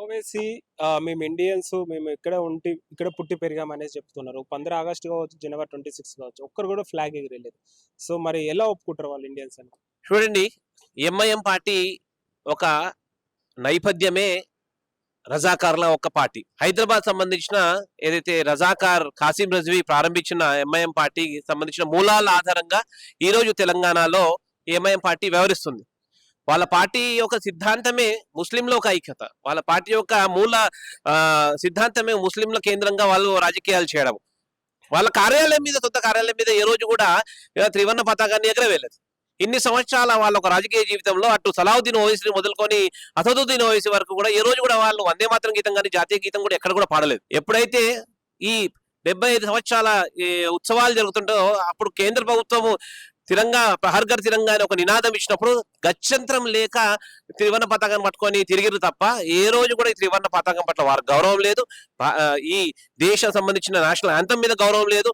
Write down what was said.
ఓవైసీ మేము ఇండియన్స్ మేము ఇక్కడ పుట్టి పెరిగామనేసి చెప్తున్నారు. 15 ఆగస్టు కావచ్చు, జనవరి 26 కావచ్చు. ఒక్కరు కూడా ఫ్లాగ్ ఎగిరేయలేదు. సో మరి ఎలా ఒప్పుకుంటారు వాళ్ళు ఇండియన్స్ అని? చూడండి, ఎంఐఎం పార్టీ ఒక నేపథ్యమే రజాకార్ల ఒక పార్టీ. హైదరాబాద్ సంబంధించిన ఏదైతే రజాకార్ కాసిం రజ్వీ ప్రారంభించిన ఎంఐఎం పార్టీకి సంబంధించిన మూలాల ఆధారంగా ఈ రోజు తెలంగాణలో ఎంఐఎం పార్టీ వ్యవహరిస్తుంది. వాళ్ళ పార్టీ యొక్క సిద్ధాంతమే ముస్లింల ఒక ఐక్యత. వాళ్ళ పార్టీ యొక్క మూల సిద్ధాంతమే ముస్లింల కేంద్రంగా వాళ్ళు రాజకీయాలు చేయడం. వాళ్ళ కార్యాలయం మీద, సొంత కార్యాలయం మీద ఏ రోజు కూడా త్రివర్ణ పతాకాన్ని ఎగరవేయలేదు. ఇన్ని సంవత్సరాల వాళ్ళ ఒక రాజకీయ జీవితంలో అటు సలావుద్దీన్ ఓవైసీ మొదలుకొని అసదుద్దీన్ ఓవైసీ వరకు కూడా ఏ రోజు కూడా వాళ్ళు వందే మాతరం గీతం కానీ జాతీయ గీతం కూడా ఎక్కడ కూడా పాడలేదు. ఎప్పుడైతే ఈ 75 సంవత్సరాల ఉత్సవాలు జరుగుతుంటో అప్పుడు కేంద్ర ప్రభుత్వము తిరంగా హర్ఘర్ తిరంగా అని ఒక నినాదం ఇచ్చినప్పుడు గత్యంతరం లేక త్రివర్ణ పతాకాన్ని పట్టుకొని తిరిగిరు తప్ప ఏ రోజు కూడా ఈ త్రివర్ణ పతాకం పట్ల వారికి గౌరవం లేదు. ఈ దేశం సంబంధించిన నేషనల్ యాంథమ్ మీద గౌరవం లేదు.